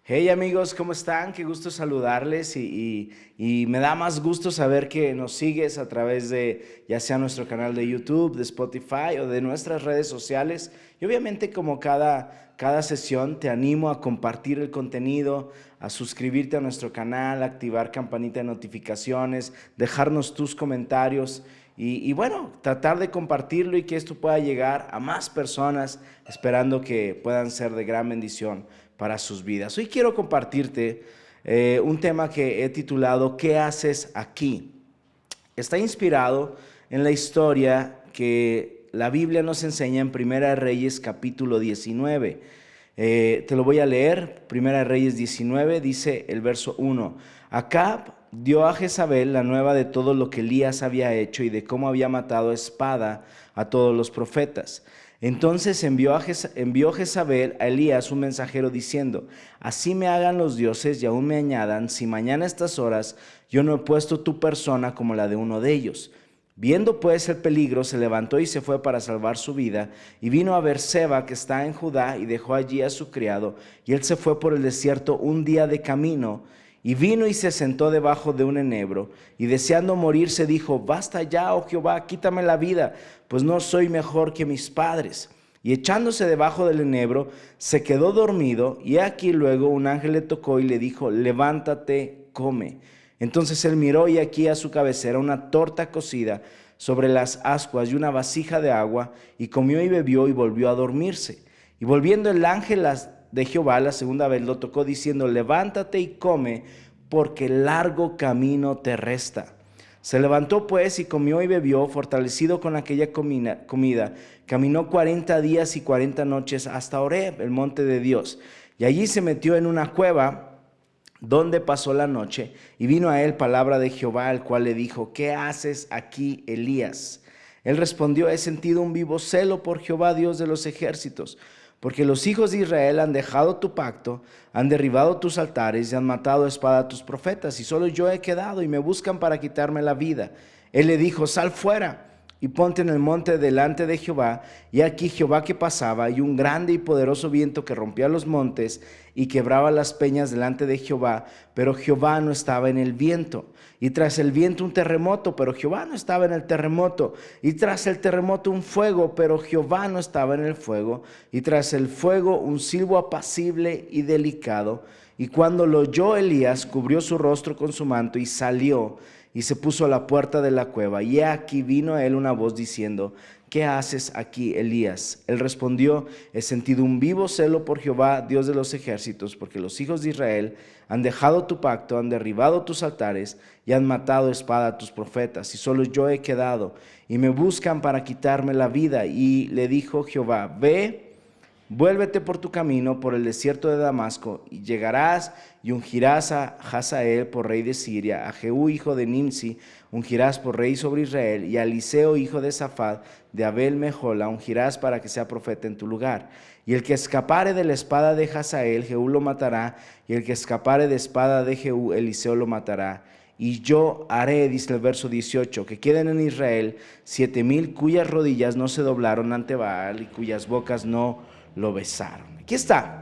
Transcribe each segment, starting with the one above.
Hey amigos, ¿cómo están? Qué gusto saludarles y me da más gusto saber que nos sigues a través de ya sea nuestro canal de YouTube, de Spotify o de nuestras redes sociales. Y obviamente como cada sesión te animo a compartir el contenido, a suscribirte a nuestro canal, activar campanita de notificaciones, dejarnos tus comentarios y bueno, tratar de compartirlo y que esto pueda llegar a más personas, esperando que puedan ser de gran bendición para sus vidas. Hoy quiero compartirte un tema que he titulado ¿Qué haces aquí? Está inspirado en la historia que la Biblia nos enseña en Primera de Reyes capítulo 19. Te lo voy a leer. Primera de Reyes 19 dice el verso 1. Acab dio a Jezabel la nueva de todo lo que Elías había hecho y de cómo había matado a espada a todos los profetas. Entonces envió Jezabel a Elías un mensajero diciendo: así me hagan los dioses y aún me añadan, si mañana a estas horas yo no he puesto tu persona como la de uno de ellos. Viendo pues el peligro, se levantó y se fue para salvar su vida, y vino a Beerseba, que está en Judá, y dejó allí a su criado, y él se fue por el desierto un día de camino, y vino y se sentó debajo de un enebro, y deseando morirse dijo: basta ya, oh Jehová, quítame la vida, pues no soy mejor que mis padres. Y echándose debajo del enebro, se quedó dormido, y aquí luego un ángel le tocó y le dijo: levántate, come. Entonces él miró, y aquí a su cabecera una torta cocida sobre las ascuas y una vasija de agua, y comió y bebió y volvió a dormirse. Y volviendo el ángel de Jehová la segunda vez lo tocó diciendo: levántate y come, porque largo camino te resta. Se levantó pues y comió y bebió, fortalecido con aquella comida. Caminó 40 días y 40 noches hasta Horeb, el monte de Dios. Y allí se metió en una cueva donde pasó la noche, y vino a él palabra de Jehová, el cual le dijo: ¿qué haces aquí, Elías? Él respondió: he sentido un vivo celo por Jehová, Dios de los ejércitos, porque los hijos de Israel han dejado tu pacto, han derribado tus altares y han matado a espada a tus profetas, y solo yo he quedado, y me buscan para quitarme la vida. Él le dijo: sal fuera y ponte en el monte delante de Jehová. Y aquí Jehová que pasaba, y un grande y poderoso viento que rompía los montes y quebraba las peñas delante de Jehová, pero Jehová no estaba en el viento. Y tras el viento un terremoto, pero Jehová no estaba en el terremoto. Y tras el terremoto un fuego, pero Jehová no estaba en el fuego. Y tras el fuego un silbo apacible y delicado. Y cuando lo oyó Elías, cubrió su rostro con su manto y salió y se puso a la puerta de la cueva. Y he aquí vino a él una voz diciendo: ¿qué haces aquí, Elías? Él respondió: he sentido un vivo celo por Jehová, Dios de los ejércitos, porque los hijos de Israel han dejado tu pacto, han derribado tus altares y han matado a espada a tus profetas, y solo yo he quedado, y me buscan para quitarme la vida. Y le dijo Jehová: ve, vuélvete por tu camino por el desierto de Damasco, y llegarás y ungirás a Hazael por rey de Siria, a Jehú hijo de Nimsi ungirás por rey sobre Israel, y a Eliseo hijo de Safat de Abel Mejola ungirás para que sea profeta en tu lugar. Y el que escapare de la espada de Hazael, Jehú lo matará, y el que escapare de espada de Jehú, Eliseo lo matará. Y yo haré, dice el verso 18, que queden en Israel 7,000 cuyas rodillas no se doblaron ante Baal y cuyas bocas no lo besaron. Aquí está.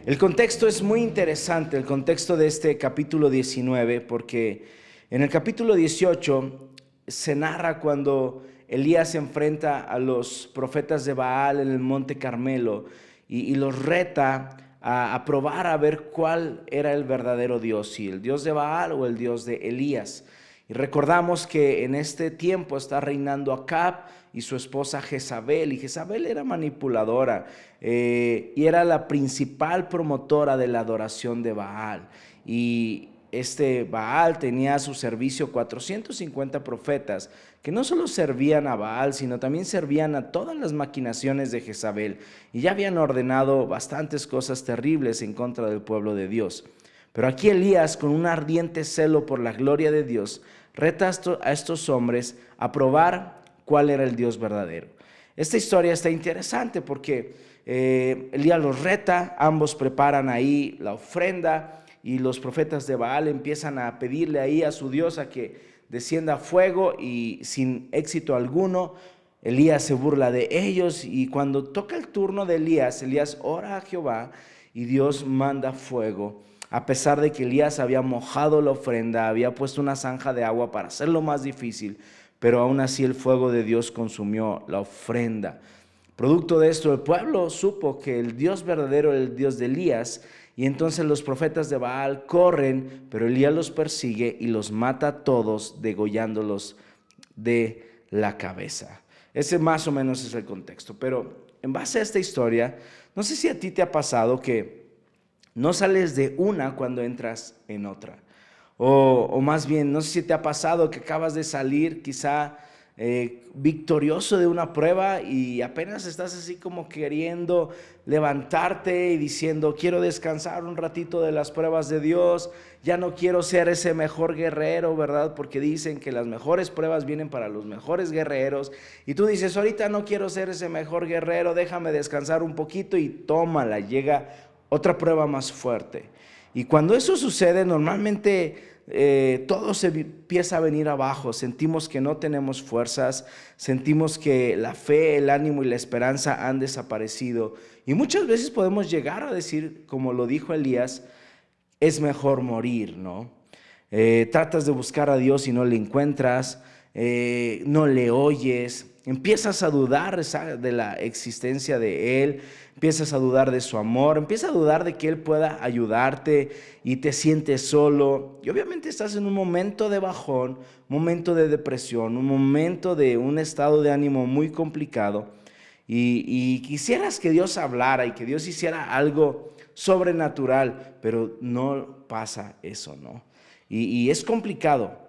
El contexto es muy interesante, el contexto de este capítulo 19, porque en el capítulo 18 se narra cuando Elías se enfrenta a los profetas de Baal en el monte Carmelo y los reta a probar a ver cuál era el verdadero Dios, si el Dios de Baal o el Dios de Elías. Y recordamos que en este tiempo está reinando Acab y su esposa Jezabel, y Jezabel era manipuladora y era la principal promotora de la adoración de Baal. Y este Baal tenía a su servicio 450 profetas que no solo servían a Baal, sino también servían a todas las maquinaciones de Jezabel, y ya habían ordenado bastantes cosas terribles en contra del pueblo de Dios. Pero aquí Elías, con un ardiente celo por la gloria de Dios, reta a estos hombres a probar cuál era el Dios verdadero. Esta historia está interesante porque Elías los reta, ambos preparan ahí la ofrenda, y los profetas de Baal empiezan a pedirle ahí a su Dios a que descienda fuego, y sin éxito alguno. Elías se burla de ellos, y cuando toca el turno de Elías, Elías ora a Jehová y Dios manda fuego. A pesar de que Elías había mojado la ofrenda, había puesto una zanja de agua para hacerlo más difícil, pero aún así el fuego de Dios consumió la ofrenda. Producto de esto, el pueblo supo que el Dios verdadero era el Dios de Elías, y entonces los profetas de Baal corren, pero Elías los persigue y los mata a todos, degollándolos de la cabeza. Ese más o menos es el contexto, pero en base a esta historia, no sé si a ti te ha pasado que no sales de una cuando entras en otra. O más bien, no sé si te ha pasado que acabas de salir quizá victorioso de una prueba y apenas estás así como queriendo levantarte y diciendo, quiero descansar un ratito de las pruebas de Dios, ya no quiero ser ese mejor guerrero, ¿verdad? Porque dicen que las mejores pruebas vienen para los mejores guerreros, y tú dices, ahorita no quiero ser ese mejor guerrero, déjame descansar un poquito, y tómala, llega otra prueba más fuerte. Y cuando eso sucede, normalmente todo se empieza a venir abajo, sentimos que no tenemos fuerzas, sentimos que la fe, el ánimo y la esperanza han desaparecido, y muchas veces podemos llegar a decir, como lo dijo Elías, es mejor morir, ¿no? Tratas de buscar a Dios y no le encuentras, no le oyes, empiezas a dudar de la existencia de Él, empiezas a dudar de su amor, empiezas a dudar de que Él pueda ayudarte y te sientes solo. Y obviamente estás en un momento de bajón, un momento de depresión, un momento de un estado de ánimo muy complicado. Y quisieras que Dios hablara y que Dios hiciera algo sobrenatural, pero no pasa eso, ¿no? Y es complicado.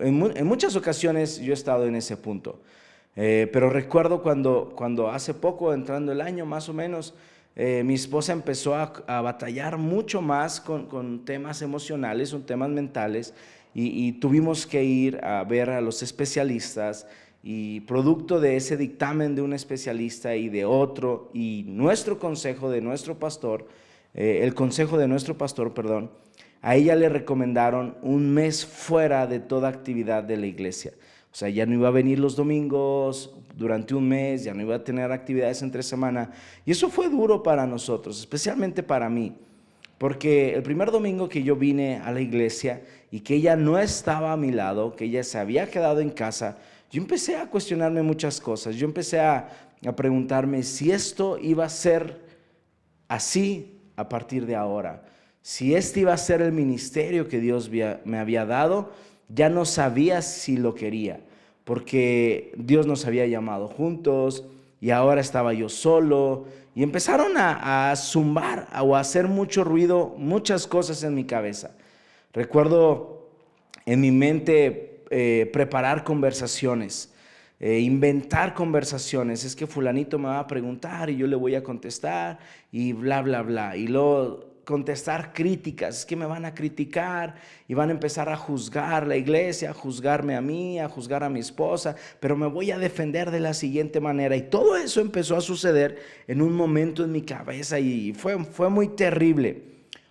En muchas ocasiones yo he estado en ese punto. Pero recuerdo cuando hace poco, entrando el año más o menos, mi esposa empezó a batallar mucho más con temas emocionales, con temas mentales, y tuvimos que ir a ver a los especialistas, y producto de ese dictamen de un especialista y de otro, y nuestro consejo de nuestro pastor, el consejo de nuestro pastor, perdón, a ella le recomendaron un mes fuera de toda actividad de la iglesia. O sea, ya no iba a venir los domingos durante un mes, ya no iba a tener actividades entre semana. Y eso fue duro para nosotros, especialmente para mí. Porque el primer domingo que yo vine a la iglesia y que ella no estaba a mi lado, que ella se había quedado en casa, yo empecé a cuestionarme muchas cosas. Yo empecé a preguntarme si esto iba a ser así a partir de ahora. Si este iba a ser el ministerio que Dios me había dado, ya no sabía si lo quería, porque Dios nos había llamado juntos y ahora estaba yo solo, y empezaron a zumbar o a hacer mucho ruido, muchas cosas en mi cabeza. Recuerdo en mi mente preparar conversaciones, inventar conversaciones. Es que fulanito me va a preguntar y yo le voy a contestar y bla, bla, bla. Y luego contestar críticas, es que me van a criticar y van a empezar a juzgar la iglesia, a juzgarme a mí, a juzgar a mi esposa, pero me voy a defender de la siguiente manera. Y todo eso empezó a suceder en un momento en mi cabeza y fue muy terrible.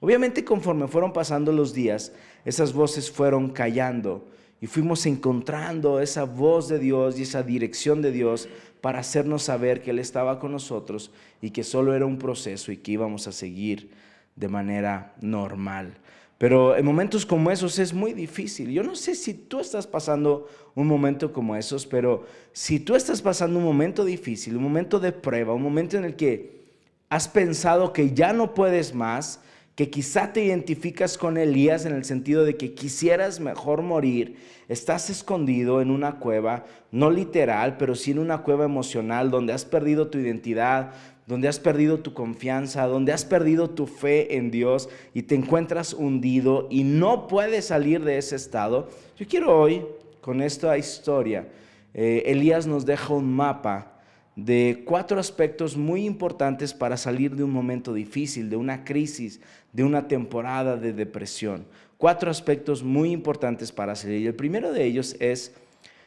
Obviamente, conforme fueron pasando los días, esas voces fueron callando y fuimos encontrando esa voz de Dios y esa dirección de Dios para hacernos saber que Él estaba con nosotros y que solo era un proceso y que íbamos a seguir de manera normal. Pero en momentos como esos es muy difícil. Yo no sé si tú estás pasando un momento como esos, pero si tú estás pasando un momento difícil, un momento de prueba, un momento en el que has pensado que ya no puedes más, que quizá te identificas con Elías en el sentido de que quisieras mejor morir, estás escondido en una cueva, no literal, pero sí en una cueva emocional donde has perdido tu identidad, donde has perdido tu confianza, donde has perdido tu fe en Dios y te encuentras hundido y no puedes salir de ese estado. Yo quiero hoy, con esta historia, Elías nos deja un mapa de 4 aspectos muy importantes para salir de un momento difícil, de una crisis, de una temporada de depresión. 4 aspectos muy importantes para salir. El primero de ellos es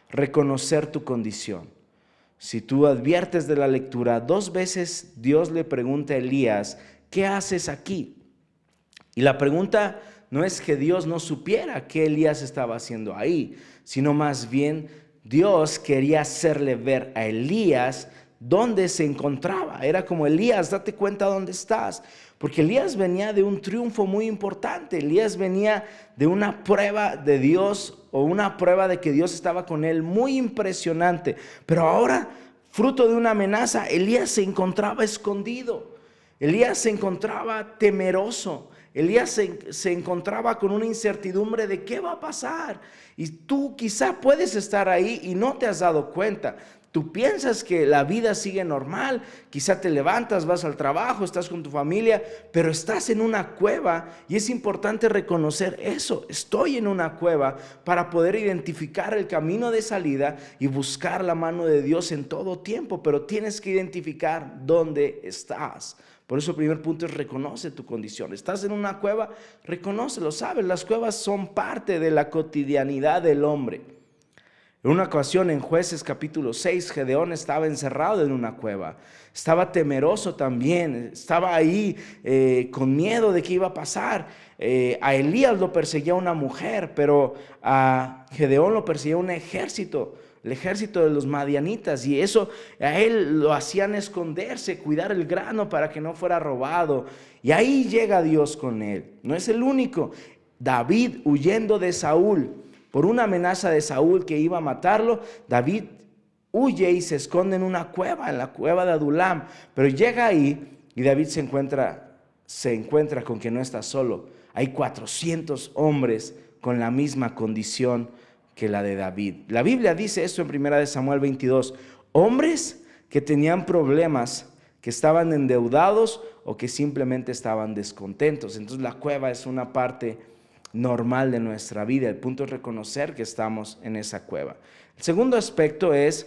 reconocer tu condición. Si tú adviertes de la lectura, 2 veces Dios le pregunta a Elías, ¿qué haces aquí? Y la pregunta no es que Dios no supiera qué Elías estaba haciendo ahí, sino más bien Dios quería hacerle ver a Elías dónde se encontraba. Era como: Elías, date cuenta dónde estás. Porque Elías venía de un triunfo muy importante. Elías venía de una prueba de Dios, o una prueba de que Dios estaba con él, muy impresionante. Pero ahora, fruto de una amenaza, Elías se encontraba escondido. Elías se encontraba temeroso. Elías se encontraba con una incertidumbre de qué va a pasar. Y tú quizá puedes estar ahí y no te has dado cuenta. Tú piensas que la vida sigue normal, quizá te levantas, vas al trabajo, estás con tu familia, pero estás en una cueva, y es importante reconocer eso. Estoy en una cueva, para poder identificar el camino de salida y buscar la mano de Dios en todo tiempo, pero tienes que identificar dónde estás. Por eso el primer punto es: reconoce tu condición. Estás en una cueva, reconócelo. Sabes, las cuevas son parte de la cotidianidad del hombre. En una ocasión, en Jueces capítulo 6, Gedeón estaba encerrado en una cueva. Estaba temeroso también, estaba ahí con miedo de qué iba a pasar. A Elías lo perseguía una mujer, pero a Gedeón lo perseguía un ejército, el ejército de los madianitas, y eso a él lo hacían esconderse, cuidar el grano para que no fuera robado. Y ahí llega Dios con él. No es el único. David, huyendo de Saúl, por una amenaza de Saúl que iba a matarlo, David huye y se esconde en una cueva, en la cueva de Adulam. Pero llega ahí y David se encuentra con que no está solo. Hay 400 hombres con la misma condición que la de David. La Biblia dice esto en 1 Samuel 22. Hombres que tenían problemas, que estaban endeudados o que simplemente estaban descontentos. Entonces la cueva es una parte normal de nuestra vida. El punto es reconocer que estamos en esa cueva. El segundo aspecto es: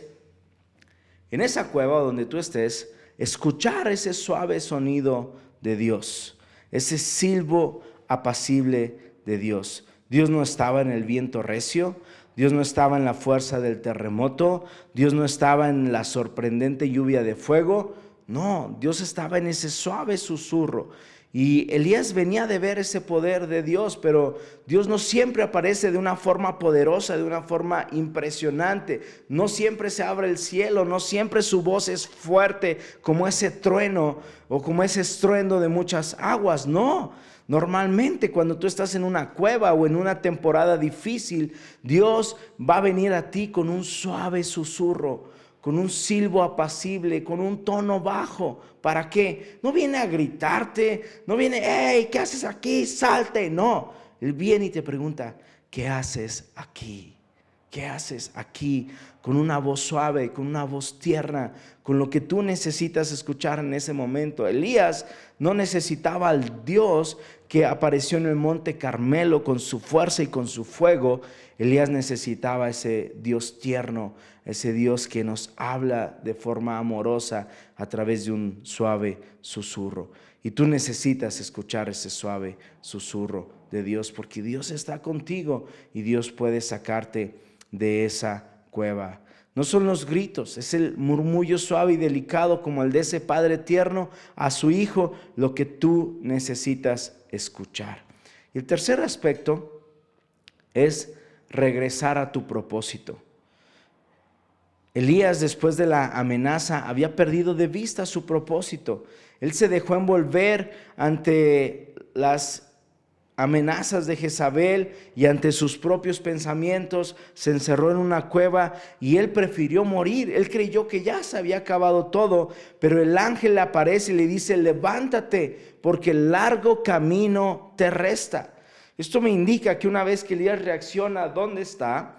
en esa cueva donde tú estés, escuchar ese suave sonido de Dios, ese silbo apacible de Dios. Dios no estaba en el viento recio, Dios no estaba en la fuerza del terremoto, Dios no estaba en la sorprendente lluvia de fuego. No, Dios estaba en ese suave susurro. Y Elías venía de ver ese poder de Dios, pero Dios no siempre aparece de una forma poderosa, de una forma impresionante. No siempre se abre el cielo, no siempre su voz es fuerte como ese trueno o como ese estruendo de muchas aguas. No, normalmente cuando tú estás en una cueva o en una temporada difícil, Dios va a venir a ti con un suave susurro, con un silbo apacible, con un tono bajo. ¿Para qué? No viene a gritarte, no viene: hey, ¿qué haces aquí? Salte. No, Él viene y te pregunta: ¿qué haces aquí? ¿Qué haces aquí? Con una voz suave, con una voz tierna, con lo que tú necesitas escuchar en ese momento. Elías no necesitaba al Dios que apareció en el monte Carmelo con su fuerza y con su fuego. Elías necesitaba ese Dios tierno, ese Dios que nos habla de forma amorosa a través de un suave susurro. Y tú necesitas escuchar ese suave susurro de Dios, porque Dios está contigo y Dios puede sacarte de esa cueva. No son los gritos, es el murmullo suave y delicado como el de ese padre tierno a su hijo, lo que tú necesitas escuchar. Y el tercer aspecto es regresar a tu propósito. Elías, después de la amenaza, había perdido de vista su propósito. Él se dejó envolver ante las amenazas de Jezabel y ante sus propios pensamientos. Se encerró en una cueva y él prefirió morir. Él creyó que ya se había acabado todo, pero el ángel le aparece y le dice: levántate, porque el largo camino te resta. Esto me indica que una vez que Elías reacciona, ¿dónde está?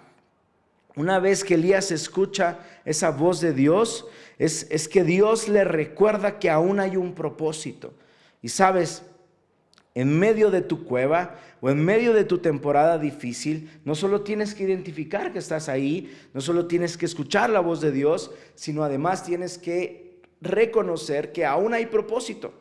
Una vez que Elías escucha esa voz de Dios, es que Dios le recuerda que aún hay un propósito. Y sabes, en medio de tu cueva o en medio de tu temporada difícil, no solo tienes que identificar que estás ahí, no solo tienes que escuchar la voz de Dios, sino además tienes que reconocer que aún hay propósito.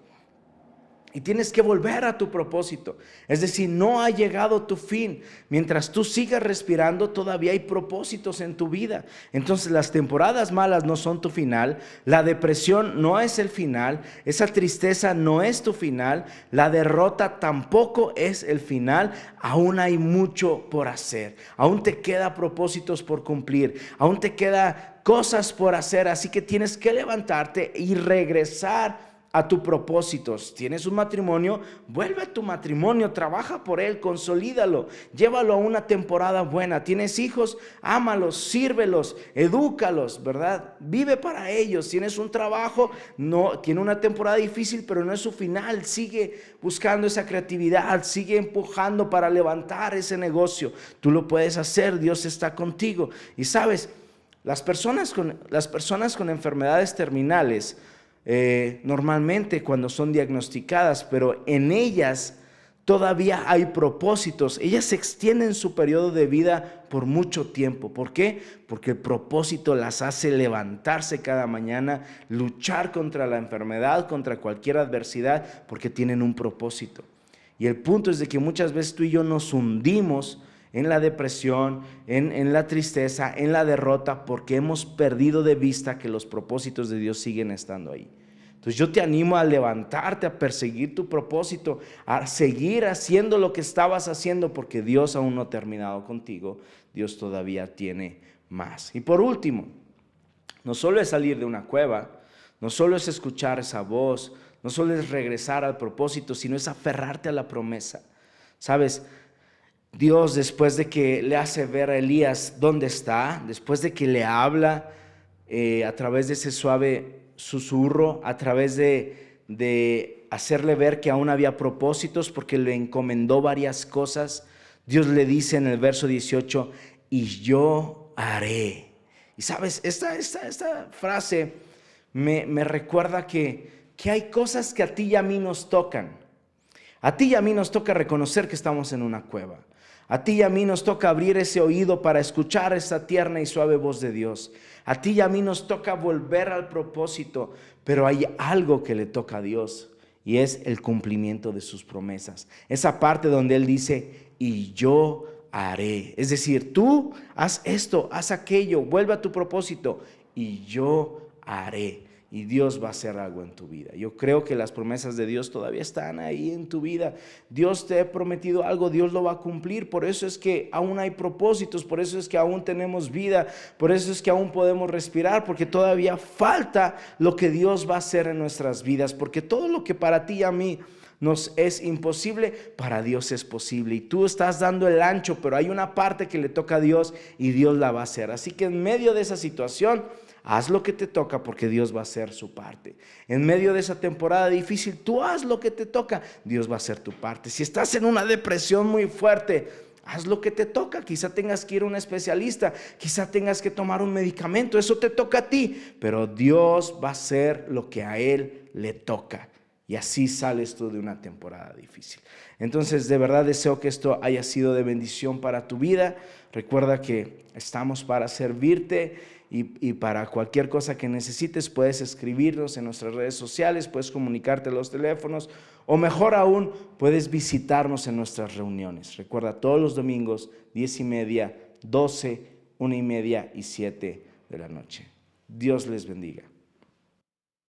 Y tienes que volver a tu propósito. Es decir, no ha llegado tu fin. Mientras tú sigas respirando, todavía hay propósitos en tu vida. Entonces las temporadas malas no son tu final. La depresión no es el final. Esa tristeza no es tu final. La derrota tampoco es el final. Aún hay mucho por hacer. Aún te queda propósitos por cumplir. Aún te queda cosas por hacer, así que tienes que levantarte y regresar a tu propósito. Si tienes un matrimonio, vuelve a tu matrimonio, trabaja por él, consolídalo, llévalo a una temporada buena. Tienes hijos, ámalos, sírvelos, edúcalos, ¿verdad? Vive para ellos. Tienes un trabajo, no, tiene una temporada difícil, pero no es su final. Sigue buscando esa creatividad, sigue empujando para levantar ese negocio. Tú lo puedes hacer, Dios está contigo. Y sabes, las personas con enfermedades terminales, normalmente cuando son diagnosticadas, pero en ellas todavía hay propósitos. Ellas extienden su periodo de vida por mucho tiempo. ¿Por qué? Porque el propósito las hace levantarse cada mañana, luchar contra la enfermedad, contra cualquier adversidad, porque tienen un propósito. Y el punto es de que muchas veces tú y yo nos hundimos en la depresión, en la tristeza, en la derrota, porque hemos perdido de vista que los propósitos de Dios siguen estando ahí. Entonces yo te animo a levantarte, a perseguir tu propósito, a seguir haciendo lo que estabas haciendo, porque Dios aún no ha terminado contigo. Dios todavía tiene más. Y por último, no solo es salir de una cueva, no solo es escuchar esa voz, no solo es regresar al propósito, sino es aferrarte a la promesa. ¿Sabes? Dios, después de que le hace ver a Elías dónde está, después de que le habla a través de ese suave susurro, a través de hacerle ver que aún había propósitos, porque le encomendó varias cosas, Dios le dice en el verso 18, y yo haré. Y sabes, esta frase me recuerda que hay cosas que a ti y a mí nos tocan. A ti y a mí nos toca reconocer que estamos en una cueva. A ti y a mí nos toca abrir ese oído para escuchar esa tierna y suave voz de Dios. A ti y a mí nos toca volver al propósito, pero hay algo que le toca a Dios y es el cumplimiento de sus promesas. Esa parte donde Él dice, y yo haré. Es decir, tú haz esto, haz aquello, vuelve a tu propósito y yo haré. Y Dios va a hacer algo en tu vida. Yo creo que las promesas de Dios todavía están ahí en tu vida. Dios te ha prometido algo, Dios lo va a cumplir. Por eso es que aún hay propósitos, por eso es que aún tenemos vida, por eso es que aún podemos respirar, porque todavía falta lo que Dios va a hacer en nuestras vidas. Porque todo lo que para ti y a mí nos es imposible, para Dios es posible. Y tú estás dando el ancho, pero hay una parte que le toca a Dios y Dios la va a hacer. Así que en medio de esa situación, haz lo que te toca, porque Dios va a hacer su parte. En medio de esa temporada difícil, tú haz lo que te toca, Dios va a hacer tu parte. Si estás en una depresión muy fuerte, haz lo que te toca. Quizá tengas que ir a un especialista, quizá tengas que tomar un medicamento, eso te toca a ti, pero Dios va a hacer lo que a Él le toca. Y así sales tú de una temporada difícil. Entonces, de verdad deseo que esto haya sido de bendición para tu vida. Recuerda que estamos para servirte. Y para cualquier cosa que necesites, puedes escribirnos en nuestras redes sociales, puedes comunicarte a los teléfonos, o mejor aún, puedes visitarnos en nuestras reuniones. Recuerda, todos los domingos, 10:30, 12, 1:30 y 7 de la noche. Dios les bendiga.